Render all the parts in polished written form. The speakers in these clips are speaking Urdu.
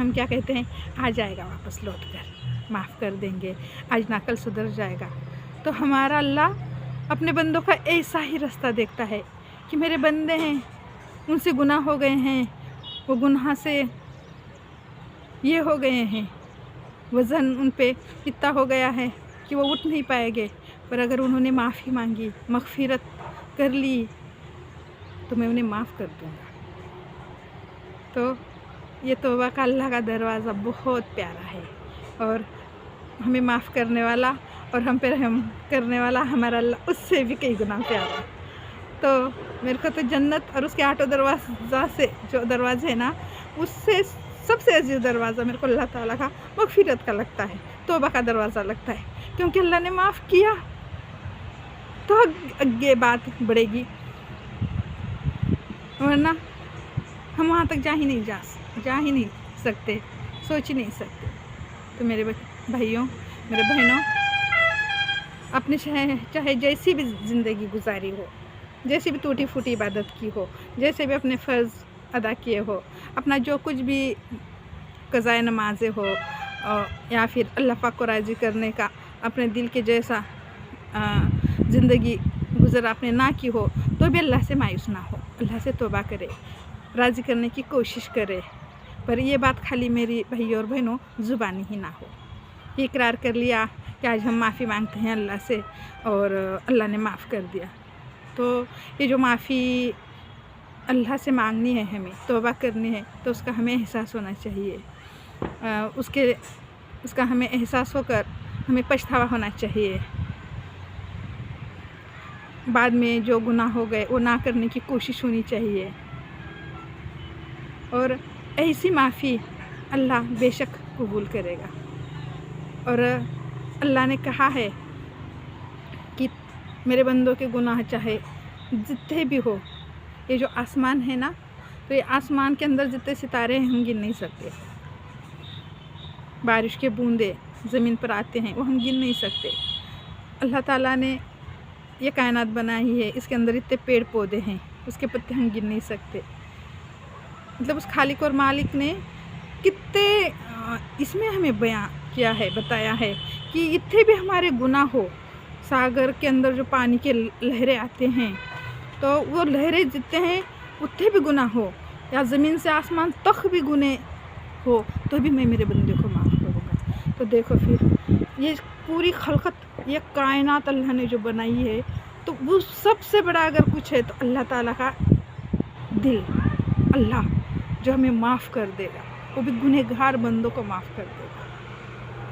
ہم کیا کہتے ہیں، آ جائے گا واپس لوٹ کر، معاف کر دیں گے، آج نہ کل سدھر جائے گا۔ تو ہمارا اللہ اپنے بندوں کا ایسا ہی راستہ دیکھتا ہے کہ میرے بندے ہیں، ان سے گناہ ہو گئے ہیں، وہ گناہ سے یہ ہو گئے ہیں، وزن ان پہ اتنا ہو گیا ہے کہ وہ اٹھ نہیں پائیں گے، پر اگر انہوں نے معافی مانگی، مغفرت کر لی، تو میں انہیں معاف کر دوں گا۔ تو یہ توبہ کا اللہ کا دروازہ بہت پیارا ہے، اور ہمیں معاف کرنے والا اور ہم پہ رحم کرنے والا ہمارا اللہ اس سے بھی کئی گنا پیارا۔ تو میرے کو تو جنت اور اس کے 8 دروازہ سے جو دروازے ہیں نا، اس سے سب سے عزیز دروازہ میرے کو اللہ تعالیٰ کا مغفرت کا لگتا ہے، توبہ کا دروازہ لگتا ہے، کیونکہ اللہ نے معاف کیا تو آگے بات بڑھے گی، ورنہ ہم وہاں تک جا ہی نہیں سکتے، سوچ ہی نہیں سکتے۔ تو میرے بھائیوں، میرے بہنوں، اپنے چاہے جیسی بھی زندگی گزاری ہو، جیسی بھی ٹوٹی پھوٹی عبادت کی ہو، جیسے بھی اپنے فرض ادا کیے ہو، اپنا جو کچھ بھی قضائے نمازیں ہو، یا پھر اللہ پاک کو راضی کرنے کا اپنے دل کے جیسا زندگی گزر آپ نے نہ کی ہو، تو بھی اللہ سے مایوس نہ ہو، اللہ سے توبہ کرے، راضی کرنے کی کوشش کرے، پر یہ بات خالی میری بھائی اور بہنوں زبانی ہی نہ ہو، یہ اقرار کر لیا کہ آج ہم معافی مانگتے ہیں اللہ سے اور اللہ نے معاف کر دیا۔ تو یہ جو معافی اللہ سے مانگنی ہے، ہمیں توبہ کرنی ہے، تو اس کا ہمیں احساس ہونا چاہیے، اس کا ہمیں احساس ہو کر ہمیں پچھتاوا ہونا چاہیے، بعد میں جو گناہ ہو گئے وہ نہ کرنے کی کوشش ہونی چاہیے، اور ایسی معافی اللہ بے شک قبول کرے گا۔ اور اللہ نے کہا ہے کہ میرے بندوں کے گناہ چاہے جتنے بھی ہو، یہ جو آسمان ہے نا، تو یہ آسمان کے اندر جتنے ستارے ہیں ہم گن نہیں سکتے، بارش کے بوندے زمین پر آتے ہیں وہ ہم گن نہیں سکتے، اللہ تعالیٰ نے یہ کائنات بنائی ہے، اس کے اندر اتنے پیڑ پودے ہیں، اس کے پتے ہم گن نہیں سکتے، مطلب اس خالق اور مالک نے کتنے اس میں ہمیں بیان کیا ہے، بتایا ہے کہ اتنے بھی ہمارے گناہ ہو، ساگر کے اندر جو پانی کے لہریں آتے ہیں، تو وہ لہریں جتنے ہیں اتنے بھی گناہ ہو، یا زمین سے آسمان تک بھی گناہ ہو، تو بھی میں میرے بندے کو معاف کروں گا۔ تو دیکھو پھر یہ پوری خلقت، یہ کائنات اللہ نے جو بنائی ہے، تو وہ سب سے بڑا اگر کچھ ہے تو اللہ تعالیٰ کا دل، اللہ جو ہمیں معاف کر دے گا، وہ بھی گنہگار بندوں کو معاف کر دے گا۔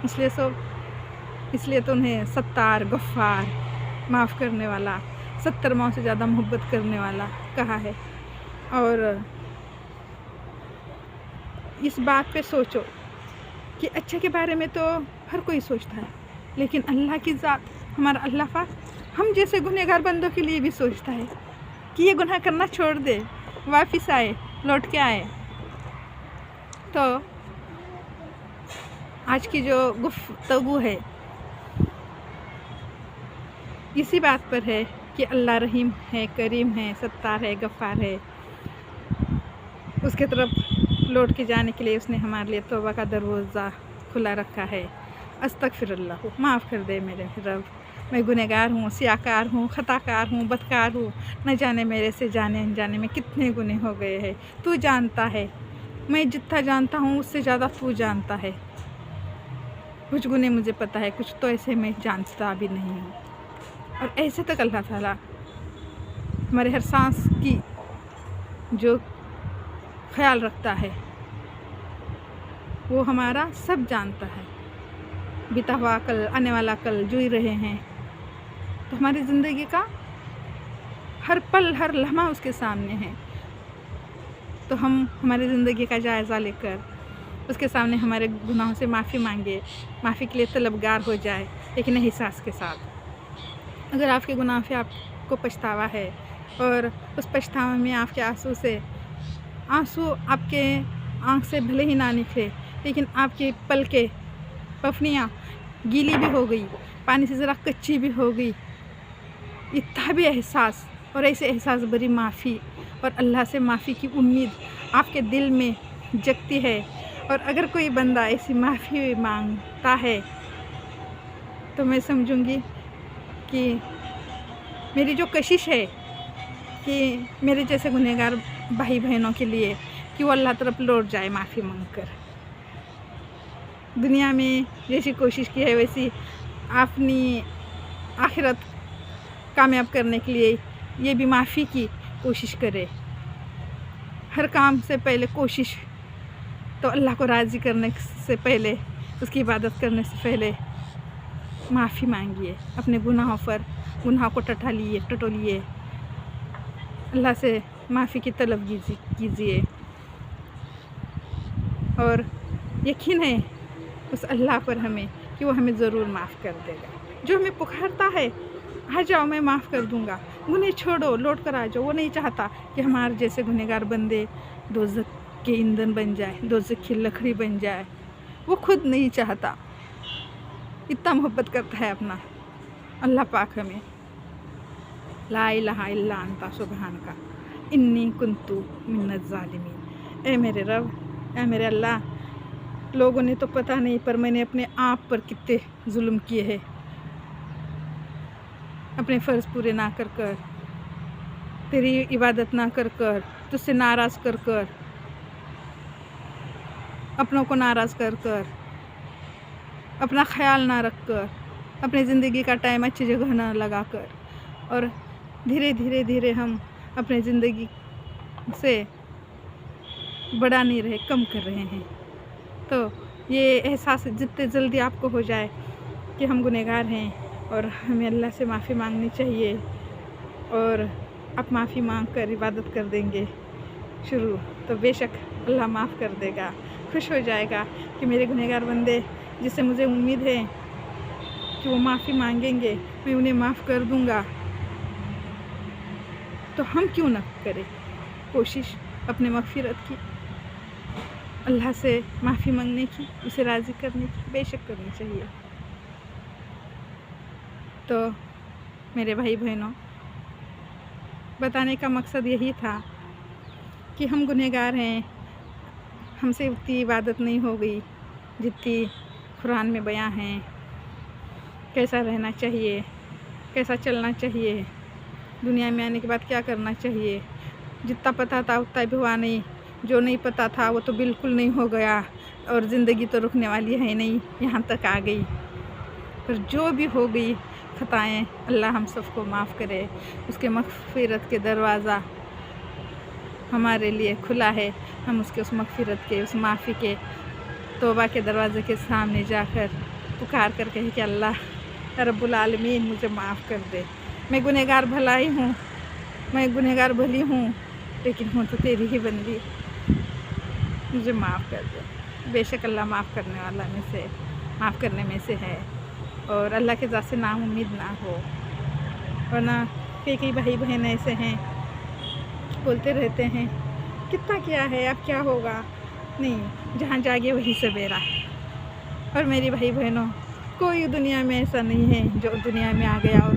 اس لیے تو انہیں ستار، غفار، معاف کرنے والا، 70 ماؤں سے زیادہ محبت کرنے والا کہا ہے۔ اور اس بات پہ سوچو کہ اچھے کے بارے میں تو ہر کوئی سوچتا ہے، لیکن اللہ کی ذات، ہمارا اللہ پاک ہم جیسے گنہگار بندوں کے لیے بھی سوچتا ہے کہ یہ گناہ کرنا چھوڑ دے، واپس آئے، لوٹ کے آئے۔ تو آج کی جو گفتگو ہے اسی بات پر ہے کہ اللہ رحیم ہے، کریم ہے، ستار ہے، غفار ہے، اس کے طرف لوٹ کے جانے کے لیے اس نے ہمارے لیے توبہ کا دروازہ کھلا رکھا ہے۔ استغفر اللہ، معاف کر دے میرے رب، میں گنہگار ہوں، سیاکار ہوں، خطا کار ہوں، بدکار ہوں، نہ جانے میرے سے جانے انجانے میں کتنے گناہ ہو گئے ہیں، تو جانتا ہے، میں جتنا جانتا ہوں اس سے زیادہ تو جانتا ہے، کچھ گناہ مجھے پتہ ہے، کچھ تو ایسے میں جانتا بھی نہیں ہوں، اور ایسے تک اللہ تعالیٰ ہمارے ہر سانس کی جو خیال رکھتا ہے وہ ہمارا سب جانتا ہے، بیتا ہوا کل، آنے والا کل جو ہی رہے ہیں، تو ہماری زندگی کا ہر پل، ہر لمحہ اس کے سامنے ہے، تو ہم ہماری زندگی کا جائزہ لے کر اس کے سامنے ہمارے گناہوں سے معافی مانگے، معافی کے لیے طلبگار ہو جائے، لیکن احساس کے ساتھ۔ اگر آپ کے گناہ سے آپ کو پچھتاوا ہے، اور اس پچھتاوا میں آپ کے آنسو آپ کے آنکھ سے بھلے ہی نہ نکلے، لیکن آپ کی پلکیں، پفنیاں گیلی بھی ہو گئی، پانی سے ذرا کچی بھی ہو گئی، اتنا بھی احساس اور ایسے احساس بری معافی اور اللہ سے معافی کی امید آپ کے دل میں جگتی ہے، اور اگر کوئی بندہ ایسی معافی مانگتا ہے تو میں سمجھوں گی کہ میری جو کوشش ہے کہ میرے جیسے گنہگار بھائی بہنوں کے لیے کہ وہ اللہ طرف لوٹ جائے معافی مانگ کر. دنیا میں جیسی کوشش کی ہے ویسی اپنی آخرت کامیاب کرنے کے لیے یہ بھی معافی کی کوشش کرے. ہر کام سے پہلے کوشش تو اللہ کو راضی کرنے سے پہلے، اس کی عبادت کرنے سے پہلے معافی مانگیے. اپنے گناہ کو ٹٹولیے، اللہ سے معافی کی طلب کیجیے اور یقین ہے اس اللہ پر ہمیں کہ وہ ہمیں ضرور معاف کر دے گا. جو ہمیں پکارتا ہے آ جاؤ میں معاف کر دوں گا، گناہ چھوڑو لوٹ کر آ جاؤ، وہ نہیں چاہتا کہ ہمارے جیسے گنہگار بندے دوزخ کے ایندھن بن جائے، دوزخ کی لکڑی بن جائے. وہ خود نہیں چاہتا، اتنا محبت کرتا ہے اپنا اللہ پاک ہمیں. لا الہ الا انت سبحانک انی کنت من الظالمین. اے میرے رب، اے میرے اللہ، لوگوں نے تو پتہ نہیں پر میں نے اپنے آپ پر کتنے ظلم کیے ہیں. اپنے فرض پورے نہ کر کر، تیری عبادت نہ کر کر، تجھ سے ناراض کر کر، اپنوں کو ناراض کر کر، اپنا خیال نہ رکھ کر، اپنی زندگی کا ٹائم اچھی جگہ نہ لگا کر، اور دھیرے ہم اپنے زندگی سے بڑا نہیں رہے، کم کر رہے ہیں. تو یہ احساس جتنے جلدی آپ کو ہو جائے کہ ہم گنہگار ہیں اور ہمیں اللہ سے معافی مانگنی چاہیے، اور آپ معافی مانگ کر عبادت کر دیں گے شروع، تو بے شک اللہ معاف کر دے گا. خوش ہو جائے گا کہ میرے گنہگار بندے جس سے مجھے امید ہے کہ وہ معافی مانگیں گے، میں انہیں معاف کر دوں گا. تو ہم کیوں نہ کریں کوشش اپنے مغفرت کی، اللہ سے معافی مانگنے کی، اسے راضی کرنے کی بے شک کرنی چاہیے. تو میرے بھائی بہنوں، بتانے کا مقصد یہی تھا کہ ہم گنہگار ہیں، ہم سے اتنی عبادت نہیں ہو گئی جتنی قرآن میں بیان ہیں. کیسا رہنا چاہیے، کیسا چلنا چاہیے، دنیا میں آنے کے بعد کیا کرنا چاہیے. جتنا پتہ تھا اتنا بھی ہوا نہیں، جو نہیں پتہ تھا وہ تو بالکل نہیں ہو گیا، اور زندگی تو رکنے والی ہے نہیں، یہاں تک آ گئی. پر جو بھی ہو گئی خطائیں، اللہ ہم سب کو معاف کرے. اس کے مغفرت کے دروازہ ہمارے لیے کھلا ہے. ہم اس کے اس مغفرت کے، اس معافی کے، توبہ کے دروازے کے سامنے جا کر پکار کر کہے کہ اللہ رب العالمین مجھے معاف کر دے. میں گنہگار بھلائی ہوں، میں گنہگار بھلی ہوں، لیکن ہوں تو تیری ہی بندی، مجھے معاف کر دے. بے شک اللہ معاف کرنے والا میں سے، معاف کرنے میں سے ہے، اور اللہ کے ذات سے نا امید نہ ہو. ورنہ کئی بھائی بہن ایسے ہیں بولتے رہتے ہیں کتنا کیا ہے اب کیا ہوگا. نہیں، جہاں جاگے وہی سویرا. اور میری بھائی بہنوں، کوئی دنیا میں ایسا نہیں ہے جو دنیا میں آ گیا اور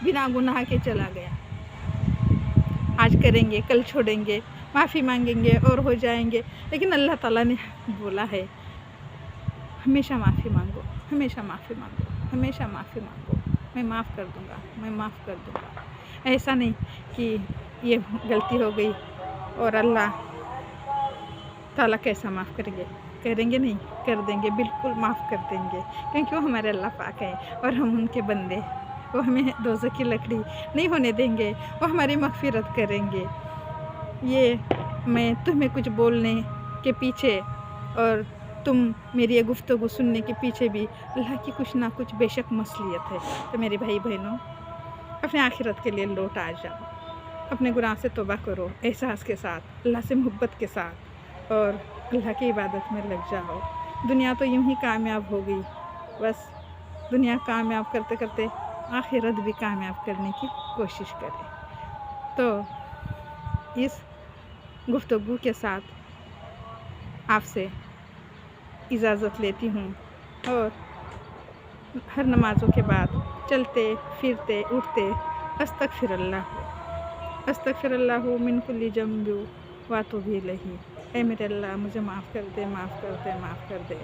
بنا گناہ کے چلا گیا. آج کریں گے، کل چھوڑیں گے، معافی مانگیں گے اور ہو جائیں گے. لیکن اللہ تعالیٰ نے بولا ہے ہمیشہ معافی مانگو، ہمیشہ معافی مانگو، ہمیشہ معافی مانگو، میں معاف کر دوں گا، میں معاف کر دوں گا. ایسا نہیں کہ یہ غلطی ہو گئی اور اللہ تعالیٰ کیسا معاف کریں گے، کریں گے نہیں، کر دیں گے، بالکل معاف کر دیں گے، کیونکہ وہ ہمارے اللہ پاک ہیں اور ہم ان کے بندے. وہ ہمیں دوزخ کی لکڑی نہیں ہونے دیں گے، وہ ہماری مغفرت کریں گے. یہ میں تمہیں کچھ بولنے کے پیچھے اور تم میری یہ گفتگو سننے کے پیچھے بھی اللہ کی کچھ نہ کچھ بے شک مصلحت ہے. تو میرے بھائی بہنوں، اپنے آخرت کے لیے لوٹ آ جاؤ، اپنے گناہ سے توبہ کرو احساس کے ساتھ، اللہ سے محبت کے ساتھ، اور اللہ کی عبادت میں لگ جاؤ. دنیا تو یوں ہی کامیاب ہو گئی، بس دنیا کامیاب کرتے کرتے آخرت بھی کامیاب کرنے کی کوشش کرے. تو اس گفتگو کے ساتھ آپ سے اجازت لیتی ہوں، اور ہر نمازوں کے بعد چلتے پھرتے اٹھتے استغفر اللہ من کل ذنب واتوب الیہ. اے میرے اللہ مجھے معاف کر دے، معاف کر دے، معاف کر دے،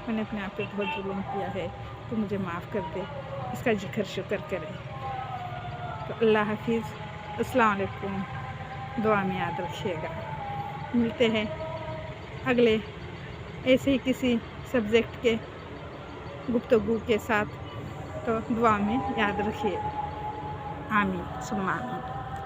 میں نے اپنے آپ پہ بہت ظلم کیا ہے، تو مجھے معاف کر دے، اس کا ذکر شکر کرے۔ تو اللہ حافظ، السلام علیکم، دعا میں یاد رکھیے گا۔ ملتے ہیں اگلے ایسے ہی کسی سبجیکٹ کے گفتگو کے ساتھ، تو دعا میں یاد رکھیے۔ آمین ثم آمین۔